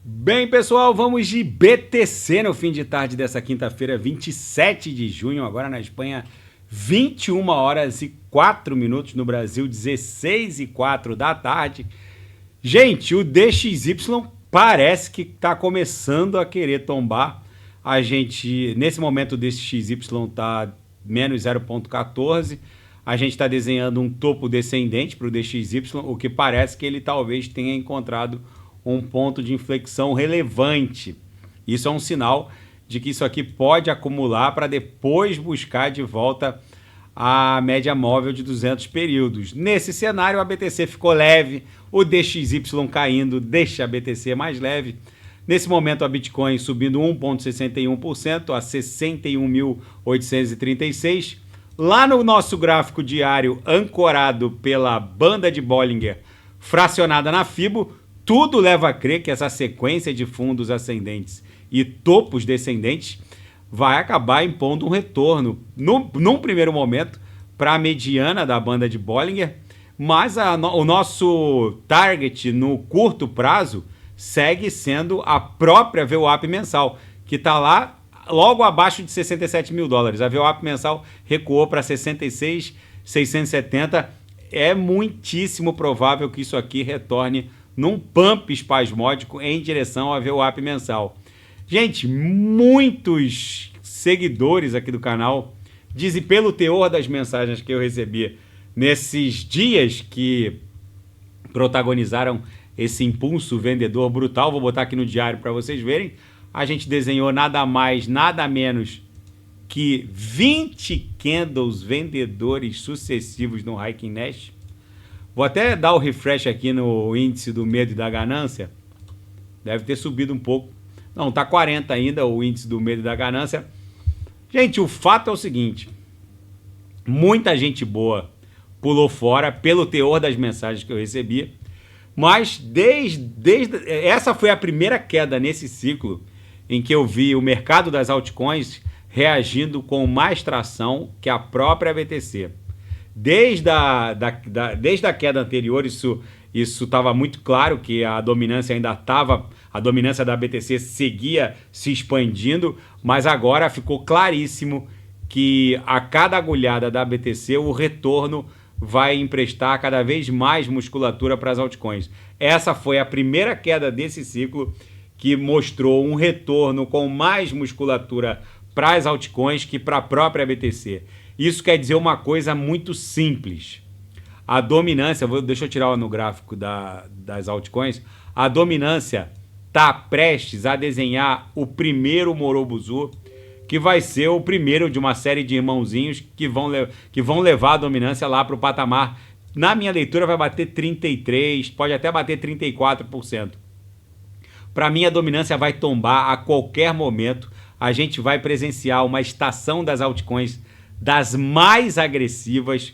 Bem, pessoal, vamos de BTC no fim de tarde dessa quinta-feira, 27 de junho, agora na Espanha, 21 horas e 4 minutos, no Brasil, 16 e 4 da tarde. Gente, o DXY parece que está começando a querer tombar. A gente, nesse momento, o DXY está menos 0,14. A gente está desenhando um topo descendente para o DXY, o que parece que ele talvez tenha encontrado um ponto de inflexão relevante. Isso é um sinal de que isso aqui pode acumular para depois buscar de volta a média móvel de 200 períodos. Nesse cenário, a BTC ficou leve, o DXY caindo deixa a BTC mais leve. Nesse momento, a Bitcoin subindo 1,61% a 61.836. Lá no nosso gráfico diário, ancorado pela banda de Bollinger, fracionada na Fibo, tudo leva a crer que essa sequência de fundos ascendentes e topos descendentes vai acabar impondo um retorno, num primeiro momento, para a mediana da banda de Bollinger, mas o nosso target no curto prazo segue sendo a própria VWAP mensal, que está lá logo abaixo de 67 mil dólares. A VWAP mensal recuou para 66.670. É muitíssimo provável que isso aqui retorne num pump espasmódico em direção à VWAP mensal. Gente, muitos seguidores aqui do canal dizem, pelo teor das mensagens que eu recebi nesses dias que protagonizaram esse impulso vendedor brutal, vou botar aqui no diário para vocês verem, a gente desenhou nada mais, nada menos que 20 candles vendedores sucessivos no Heikin Nash. Vou até dar o refresh aqui no índice do medo e da ganância. Deve ter subido um pouco. Não, tá 40 ainda o índice do medo e da ganância. Gente, o fato é o seguinte. Muita gente boa pulou fora pelo teor das mensagens que eu recebi. Mas essa foi a primeira queda nesse ciclo em que eu vi o mercado das altcoins reagindo com mais tração que a própria BTC. Desde a queda anterior, isso estava muito claro, que a dominância ainda estava, a dominância da BTC seguia se expandindo, mas agora ficou claríssimo que a cada agulhada da BTC o retorno vai emprestar cada vez mais musculatura para as altcoins. Essa foi a primeira queda desse ciclo que mostrou um retorno com mais musculatura para as altcoins que para a própria BTC. Isso quer dizer uma coisa muito simples. A dominância, deixa eu tirar no gráfico das altcoins, a dominância está prestes a desenhar o primeiro Morobuzu, que vai ser o primeiro de uma série de irmãozinhos que vão levar a dominância lá para o patamar. Na minha leitura vai bater 33%, pode até bater 34%. Para mim a dominância vai tombar a qualquer momento. A gente vai presenciar uma estação das altcoins das mais agressivas.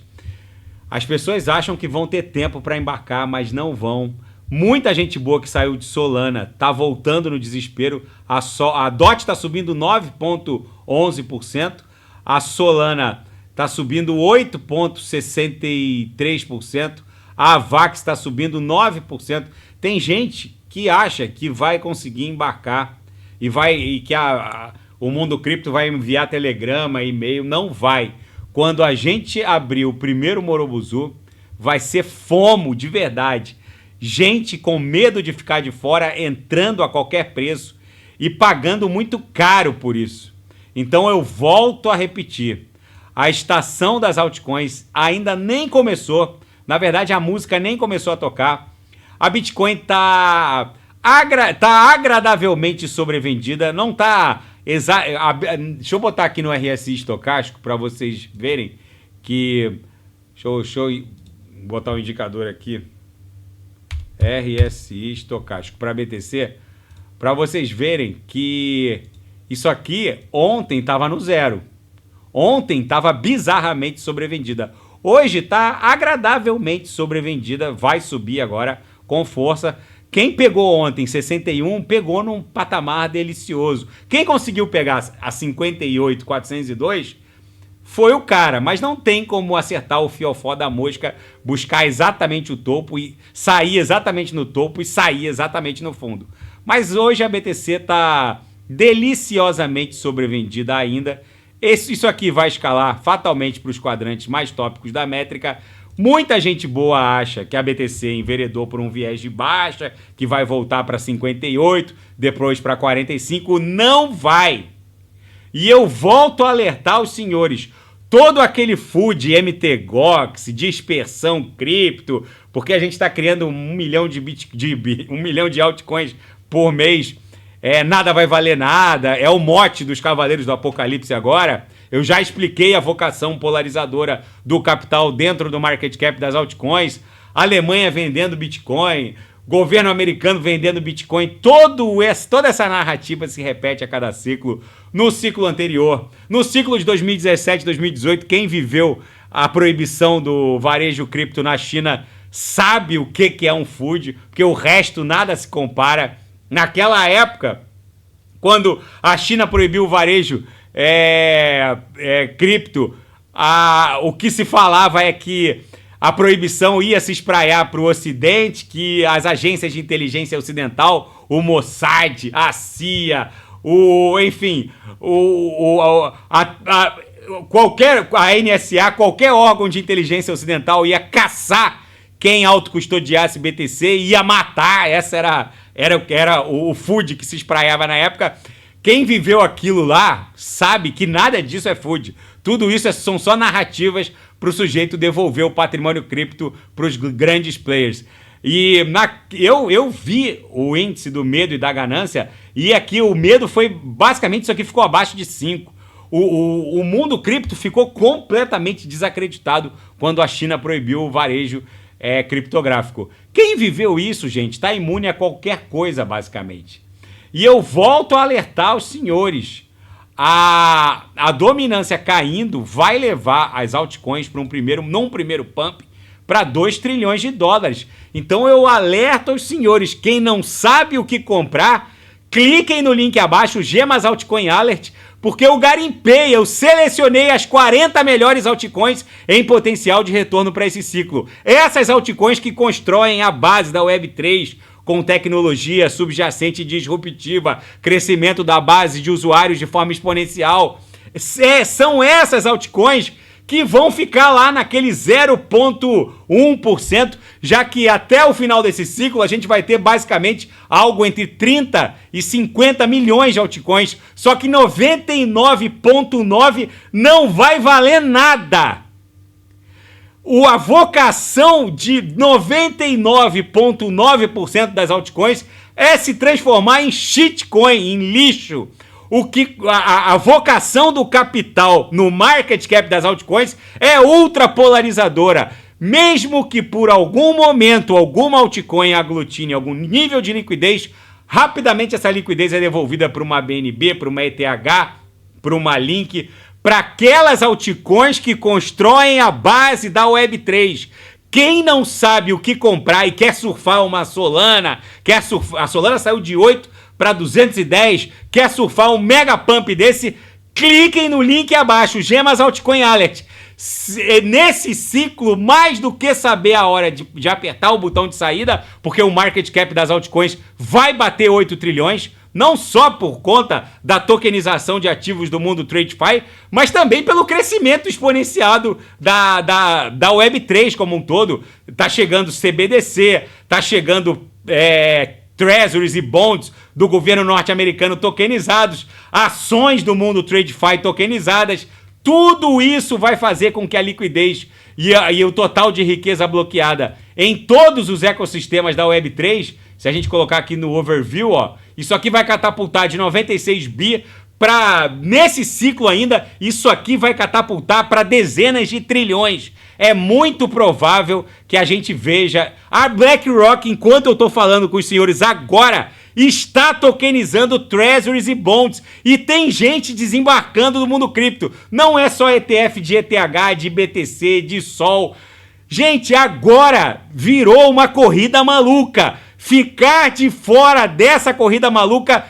As pessoas acham que vão ter tempo para embarcar, mas não vão. Muita gente boa que saiu de Solana está voltando no desespero. A DOT está subindo 9,11%. A Solana está subindo 8,63%. A AVAX está subindo 9%. Tem gente que acha que vai conseguir embarcar e que o mundo cripto vai enviar telegrama, e-mail. Não vai. Quando a gente abrir o primeiro Morobuzu, vai ser FOMO de verdade. Gente com medo de ficar de fora, entrando a qualquer preço e pagando muito caro por isso. Então eu volto a repetir. A estação das altcoins ainda nem começou. Na verdade, a música nem começou a tocar. A Bitcoin tá agradavelmente sobrevendida. Não tá... Deixa eu botar aqui no RSI estocástico para vocês verem que... Deixa eu botar o indicador aqui. RSI estocástico para BTC, para vocês verem que isso aqui ontem estava no zero. Ontem estava bizarramente sobrevendida. Hoje está agradavelmente sobrevendida, vai subir agora com força. Quem pegou ontem 61, pegou num patamar delicioso. Quem conseguiu pegar a 58.402 foi o cara, mas não tem como acertar o fiofó da mosca, buscar exatamente o topo e sair exatamente no topo e sair exatamente no fundo. Mas hoje a BTC está deliciosamente sobrevendida ainda. Isso aqui vai escalar fatalmente para os quadrantes mais tópicos da métrica. Muita gente boa acha que a BTC enveredou por um viés de baixa, que vai voltar para 58, depois para 45. Não vai! E eu volto a alertar os senhores, todo aquele food MTGOX, dispersão cripto, porque a gente está criando 1 milhão um milhão de altcoins por mês, nada vai valer nada, é o mote dos Cavaleiros do Apocalipse agora. Eu já expliquei a vocação polarizadora do capital dentro do market cap das altcoins, Alemanha vendendo Bitcoin, governo americano vendendo Bitcoin, toda essa narrativa se repete a cada ciclo. No ciclo anterior, no ciclo de 2017 2018, quem viveu a proibição do varejo cripto na China sabe o que é um food, porque o resto nada se compara. Naquela época, quando a China proibiu o varejo cripto, o que se falava é que a proibição ia se espraiar para o Ocidente, que as agências de inteligência ocidental, o Mossad, a CIA, a NSA, qualquer órgão de inteligência ocidental ia caçar quem autocustodiasse BTC, ia matar. Essa era o food que se espraiava na época. Quem viveu aquilo lá sabe que nada disso é food. Tudo isso são só narrativas para o sujeito devolver o patrimônio cripto para os grandes players. E eu vi o índice do medo e da ganância, e aqui o medo foi, basicamente, isso aqui ficou abaixo de 5. O mundo cripto ficou completamente desacreditado quando a China proibiu o varejo criptográfico. Quem viveu isso, gente, está imune a qualquer coisa, basicamente. E eu volto a alertar os senhores. A dominância caindo vai levar as altcoins para num primeiro pump para 2 trilhões de dólares. Então eu alerto aos senhores, quem não sabe o que comprar, cliquem no link abaixo, Gemas Altcoin Alert, porque eu garimpei, eu selecionei as 40 melhores altcoins em potencial de retorno para esse ciclo. Essas altcoins que constroem a base da Web3, com tecnologia subjacente e disruptiva, crescimento da base de usuários de forma exponencial. São essas altcoins que vão ficar lá naquele 0,1%, já que até o final desse ciclo a gente vai ter basicamente algo entre 30 e 50 milhões de altcoins, só que 99,9% não vai valer nada. A vocação de 99,9% das altcoins é se transformar em shitcoin, em lixo. A vocação do capital no market cap das altcoins é ultra polarizadora. Mesmo que por algum momento alguma altcoin aglutine algum nível de liquidez, rapidamente essa liquidez é devolvida para uma BNB, para uma ETH, para uma Link, para aquelas altcoins que constroem a base da Web3. Quem não sabe o que comprar e quer surfar uma Solana, a Solana saiu de 8 para 210, quer surfar um mega pump desse, cliquem no link abaixo, Gemas Altcoin Alert. Nesse ciclo, mais do que saber a hora de apertar o botão de saída, porque o market cap das altcoins vai bater 8 trilhões, não só por conta da tokenização de ativos do mundo TradeFi, mas também pelo crescimento exponenciado da Web3 como um todo. Tá chegando CBDC, tá chegando Treasuries e Bonds do governo norte-americano tokenizados, ações do mundo TradeFi tokenizadas. Tudo isso vai fazer com que a liquidez e o total de riqueza bloqueada em todos os ecossistemas da Web3, se a gente colocar aqui no overview, isso aqui vai catapultar de 96 bi para, nesse ciclo ainda, isso aqui vai catapultar para dezenas de trilhões. É muito provável que a gente veja a BlackRock, enquanto eu estou falando com os senhores agora, está tokenizando Treasuries e Bonds, e tem gente desembarcando no mundo cripto. Não é só ETF de ETH, de BTC, de Sol. Gente, agora virou uma corrida maluca. Ficar de fora dessa corrida maluca,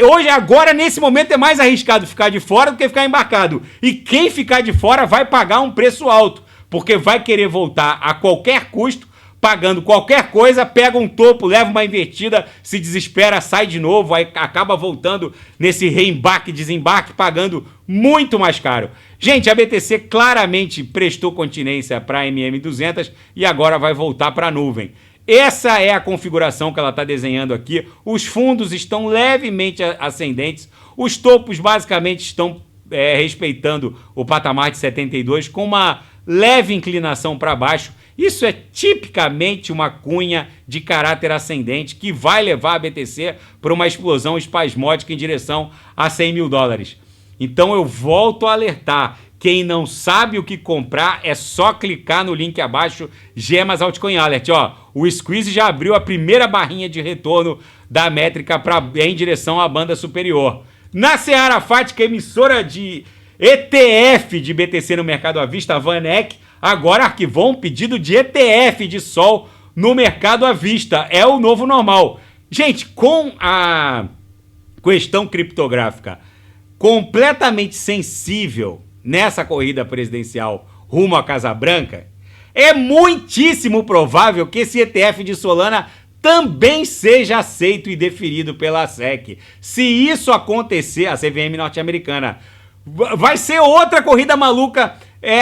hoje, agora, nesse momento, é mais arriscado ficar de fora do que ficar embarcado. E quem ficar de fora vai pagar um preço alto, porque vai querer voltar a qualquer custo pagando qualquer coisa, pega um topo, leva uma invertida, se desespera, sai de novo, aí acaba voltando nesse reembarque, desembarque, pagando muito mais caro. Gente, a BTC claramente prestou continência para a MM200 e agora vai voltar para a nuvem. Essa é a configuração que ela está desenhando aqui. Os fundos estão levemente ascendentes, os topos basicamente estão respeitando o patamar de 72 com uma leve inclinação para baixo. Isso é tipicamente uma cunha de caráter ascendente que vai levar a BTC para uma explosão espasmódica em direção a 100 mil dólares. Então eu volto a alertar, quem não sabe o que comprar é só clicar no link abaixo, Gemas Altcoin Alert. Ó, o Squeeze já abriu a primeira barrinha de retorno da métrica em direção à banda superior. Na Seara Fática, emissora de ETF de BTC no mercado à vista, a VanEck, agora arquivou um pedido de ETF de Sol no mercado à vista. É o novo normal. Gente, com a questão criptográfica completamente sensível nessa corrida presidencial rumo à Casa Branca, é muitíssimo provável que esse ETF de Solana também seja aceito e deferido pela SEC. Se isso acontecer, a CVM norte-americana, vai ser outra corrida maluca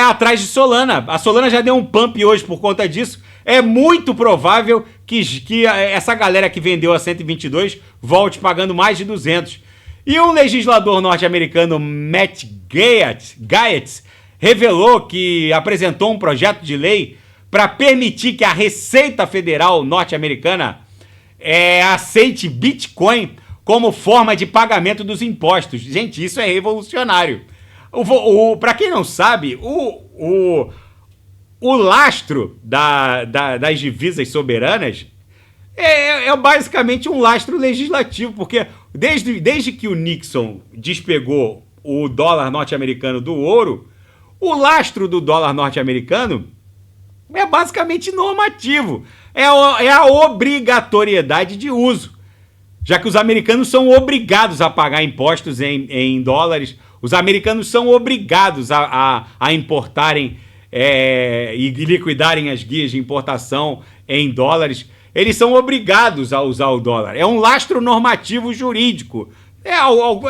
atrás de Solana. A Solana já deu um pump hoje por conta disso. É muito provável que essa galera que vendeu a 122 volte pagando mais de 200. E um legislador norte-americano, Matt Gaetz, revelou que apresentou um projeto de lei para permitir que a Receita Federal norte-americana aceite Bitcoin como forma de pagamento dos impostos. Gente, isso é revolucionário. Para quem não sabe, o lastro das divisas soberanas é basicamente um lastro legislativo, porque desde que o Nixon despegou o dólar norte-americano do ouro, o lastro do dólar norte-americano é basicamente normativo. É a obrigatoriedade de uso. Já que os americanos são obrigados a pagar impostos em dólares, os americanos são obrigados a importarem e liquidarem as guias de importação em dólares. Eles são obrigados a usar o dólar. É um lastro normativo jurídico.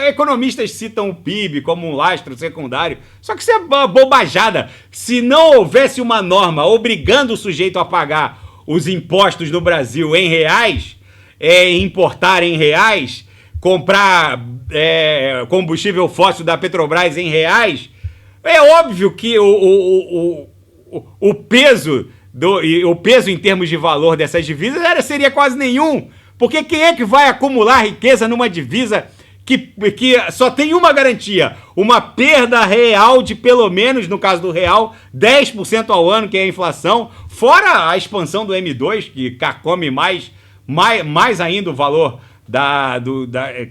Economistas citam o PIB como um lastro secundário, só que isso é bobajada. Se não houvesse uma norma obrigando o sujeito a pagar os impostos no Brasil em reais, importar em reais, comprar combustível fóssil da Petrobras em reais, é óbvio que o peso em termos de valor dessas divisas seria quase nenhum. Porque quem é que vai acumular riqueza numa divisa que só tem uma garantia? Uma perda real de pelo menos, no caso do real, 10% ao ano, que é a inflação, fora a expansão do M2, que carcome mais ainda o valor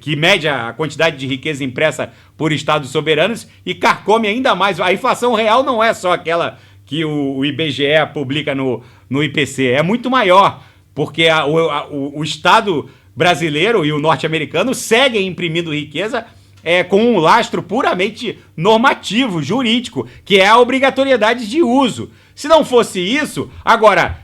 que mede a quantidade de riqueza impressa por estados soberanos e carcome ainda mais. A inflação real não é só aquela que o IBGE publica no IPC, é muito maior, porque o Estado brasileiro e o norte-americano seguem imprimindo riqueza com um lastro puramente normativo, jurídico, que é a obrigatoriedade de uso. Se não fosse isso, agora,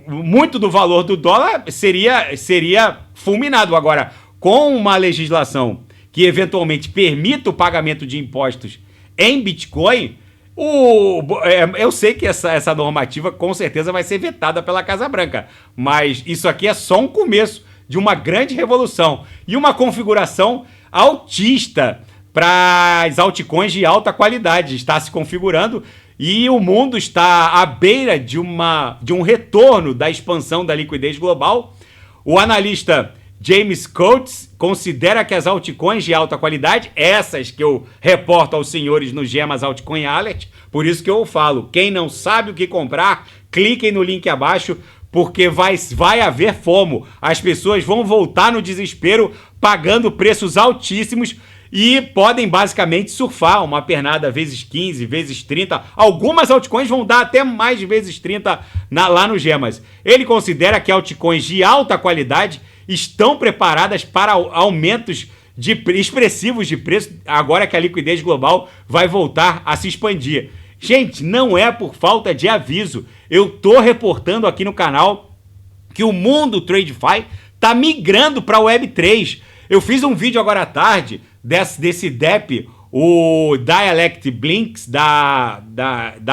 muito do valor do dólar seria fulminado. Agora, com uma legislação que eventualmente permita o pagamento de impostos em Bitcoin, eu sei que essa normativa com certeza vai ser vetada pela Casa Branca, mas isso aqui é só um começo de uma grande revolução e uma configuração altista para as altcoins de alta qualidade. Está se configurando e o mundo está à beira de um retorno da expansão da liquidez global. O analista James Coates considera que as altcoins de alta qualidade, essas que eu reporto aos senhores no Gemas Altcoin Alert, por isso que eu falo, quem não sabe o que comprar, cliquem no link abaixo, porque vai haver FOMO. As pessoas vão voltar no desespero, pagando preços altíssimos e podem basicamente surfar uma pernada vezes 15, vezes 30. Algumas altcoins vão dar até mais de vezes 30 lá no Gemas. Ele considera que altcoins de alta qualidade estão preparadas para aumentos expressivos de preço agora que a liquidez global vai voltar a se expandir. Gente, não é por falta de aviso. Eu tô reportando aqui no canal que o mundo TradeFi tá migrando para a Web3. Eu fiz um vídeo agora à tarde desse DEP, o Dialect Blinks da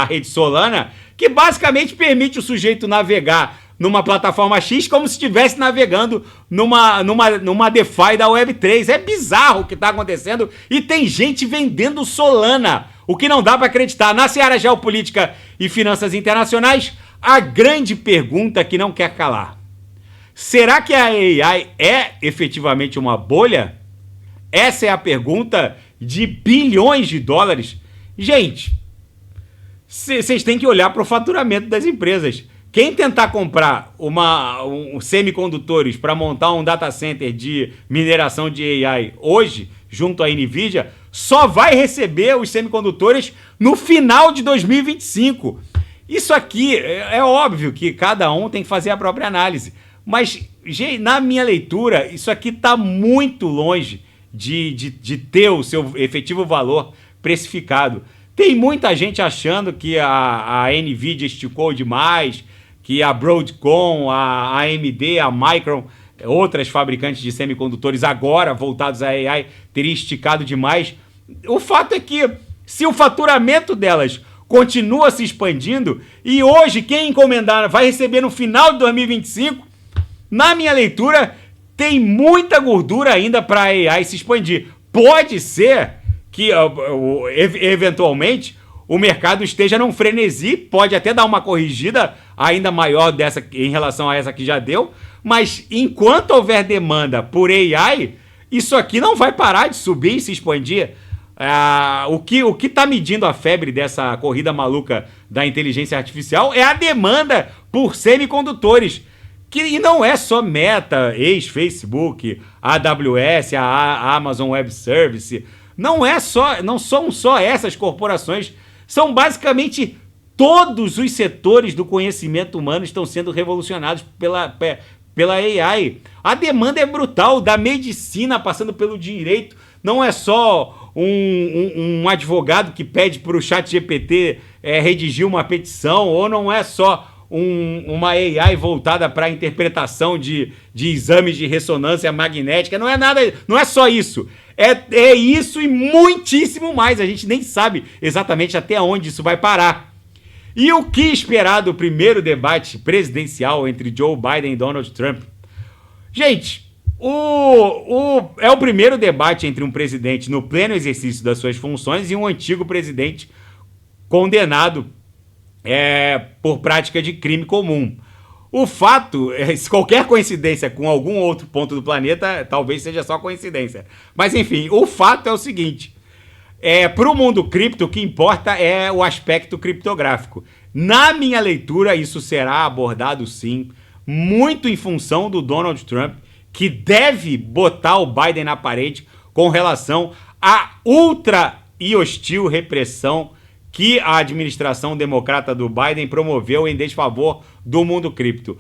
rede Solana, que basicamente permite o sujeito navegar numa plataforma X como se estivesse navegando numa DeFi da Web3. É bizarro o que está acontecendo e tem gente vendendo Solana, o que não dá para acreditar. Na seara geopolítica e finanças internacionais, a grande pergunta que não quer calar: será que a AI é efetivamente uma bolha? Essa é a pergunta de bilhões de dólares. Gente, vocês têm que olhar para o faturamento das empresas. Quem tentar comprar semicondutores para montar um data center de mineração de AI hoje, junto à NVIDIA, só vai receber os semicondutores no final de 2025. Isso aqui é óbvio que cada um tem que fazer a própria análise. Mas, gente, na minha leitura, isso aqui está muito longe de ter o seu efetivo valor precificado. Tem muita gente achando que a NVIDIA esticou demais, que a Broadcom, a AMD, a Micron, outras fabricantes de semicondutores agora voltados à AI, teria esticado demais. O fato é que, se o faturamento delas continua se expandindo e hoje quem encomendar vai receber no final de 2025, na minha leitura, tem muita gordura ainda para a AI se expandir. Pode ser que, eventualmente, o mercado esteja num frenesi, pode até dar uma corrigida ainda maior dessa em relação a essa que já deu, mas enquanto houver demanda por AI, isso aqui não vai parar de subir e se expandir. O que está medindo a febre dessa corrida maluca da inteligência artificial é a demanda por semicondutores. E não é só Meta, ex-Facebook, AWS, a Amazon Web Service. Não são só essas corporações. São basicamente todos os setores do conhecimento humano estão sendo revolucionados pela AI. A demanda é brutal, da medicina passando pelo direito. Não é só um advogado que pede para o ChatGPT redigir uma petição, ou não é só uma AI voltada para a interpretação de exames de ressonância magnética. Não é nada, não é só isso. É isso e muitíssimo mais. A gente nem sabe exatamente até onde isso vai parar. E o que esperar do primeiro debate presidencial entre Joe Biden e Donald Trump? Gente, é o primeiro debate entre um presidente no pleno exercício das suas funções e um antigo presidente condenado por prática de crime comum. O fato, se qualquer coincidência com algum outro ponto do planeta, talvez seja só coincidência. Mas enfim, o fato é o seguinte: para o mundo cripto, o que importa é o aspecto criptográfico. Na minha leitura, isso será abordado sim, muito em função do Donald Trump, que deve botar o Biden na parede com relação à ultra e hostil repressão que a administração democrata do Biden promoveu em desfavor do mundo cripto.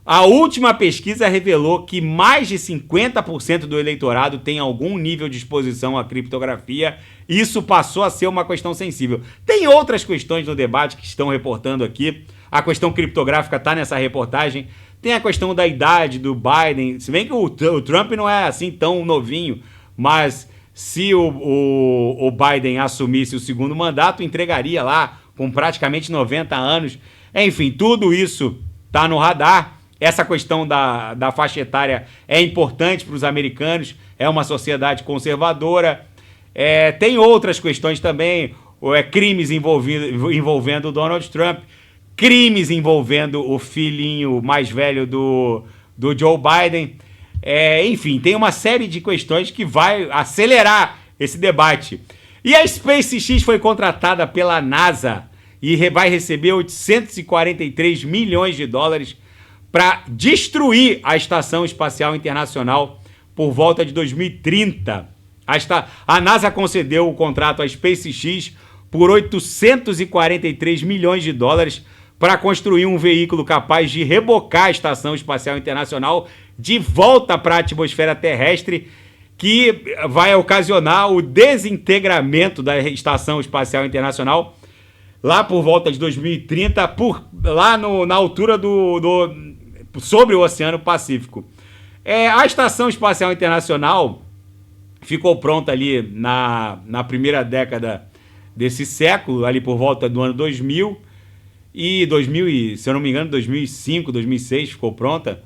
A última pesquisa revelou que mais de 50% do eleitorado tem algum nível de exposição à criptografia. Isso passou a ser uma questão sensível. Tem outras questões no debate que estão reportando aqui. A questão criptográfica está nessa reportagem. Tem a questão da idade do Biden. Se bem que o Trump não é assim tão novinho, mas se o Biden assumisse o segundo mandato, entregaria lá com praticamente 90 anos. Enfim, tudo isso está no radar. Essa questão da faixa etária é importante para os americanos, é uma sociedade conservadora. Tem outras questões também, crimes envolvendo o Donald Trump, crimes envolvendo o filhinho mais velho do Joe Biden. Enfim, tem uma série de questões que vai acelerar esse debate. E a SpaceX foi contratada pela NASA e vai receber 843 milhões de dólares para destruir a Estação Espacial Internacional por volta de 2030. A NASA concedeu o contrato à SpaceX por 843 milhões de dólares para construir um veículo capaz de rebocar a Estação Espacial Internacional de volta para a atmosfera terrestre, que vai ocasionar o desintegramento da Estação Espacial Internacional. lá por volta de 2030, lá na altura sobre o Oceano Pacífico. A Estação Espacial Internacional ficou pronta ali na primeira década desse século, ali por volta do ano 2000, se eu não me engano, 2005, 2006 ficou pronta.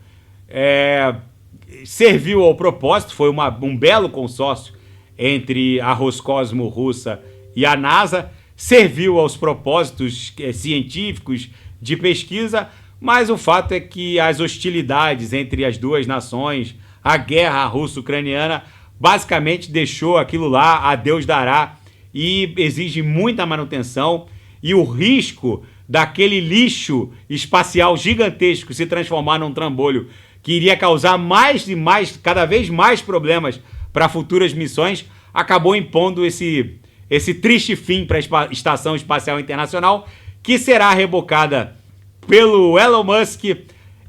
Serviu ao propósito, foi um belo consórcio entre a Roscosmo russa e a NASA, serviu aos propósitos científicos de pesquisa, mas o fato é que as hostilidades entre as duas nações, a guerra russo-ucraniana, basicamente deixou aquilo lá, a Deus dará, e exige muita manutenção, e o risco daquele lixo espacial gigantesco se transformar num trambolho que iria causar cada vez mais problemas para futuras missões, acabou impondo esse triste fim para a Estação Espacial Internacional, que será rebocada pelo Elon Musk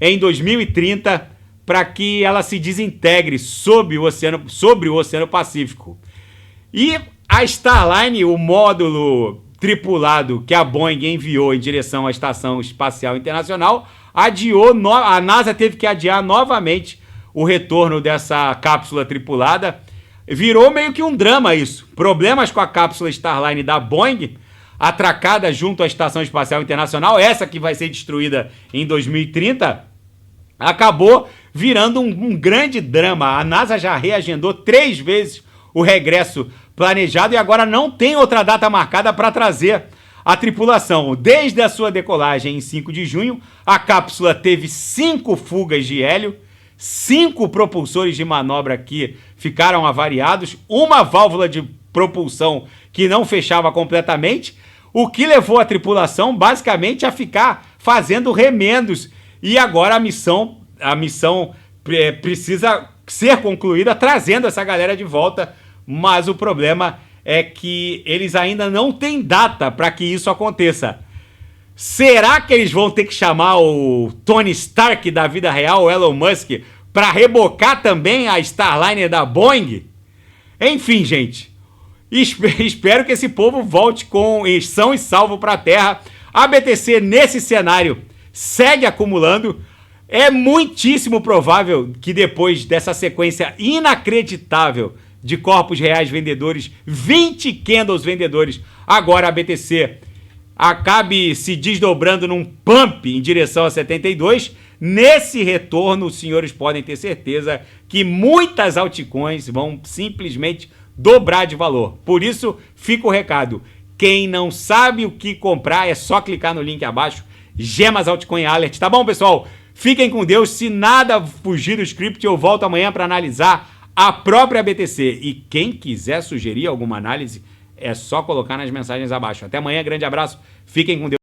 em 2030 para que ela se desintegre sobre o Oceano Pacífico. E a Starliner, o módulo tripulado que a Boeing enviou em direção à Estação Espacial Internacional, a NASA teve que adiar novamente o retorno dessa cápsula tripulada. Virou meio que um drama isso. Problemas com a cápsula Starliner da Boeing, atracada junto à Estação Espacial Internacional, essa que vai ser destruída em 2030, acabou virando um grande drama. A NASA já reagendou 3 vezes o regresso planejado e agora não tem outra data marcada para trazer a tripulação. Desde a sua decolagem em 5 de junho, a cápsula teve 5 fugas de hélio, 5 propulsores de manobra que ficaram avariados, uma válvula de propulsão que não fechava completamente, o que levou a tripulação basicamente a ficar fazendo remendos. E agora a missão precisa ser concluída trazendo essa galera de volta, mas o problema é que eles ainda não têm data para que isso aconteça. Será que eles vão ter que chamar o Tony Stark da vida real, o Elon Musk, para rebocar também a Starliner da Boeing? Enfim, gente, espero que esse povo volte com são e salvo para a Terra. A BTC, nesse cenário, segue acumulando. É muitíssimo provável que depois dessa sequência inacreditável de corpos reais vendedores, 20 candles vendedores, agora a BTC acabe se desdobrando num pump em direção a 72. Nesse retorno, os senhores podem ter certeza que muitas altcoins vão simplesmente dobrar de valor. Por isso, fica o recado. Quem não sabe o que comprar, é só clicar no link abaixo, Gemas Altcoin Alert, tá bom, pessoal? Fiquem com Deus. Se nada fugir do script, eu volto amanhã para analisar a própria BTC. E quem quiser sugerir alguma análise, é só colocar nas mensagens abaixo. Até amanhã, grande abraço, fiquem com Deus.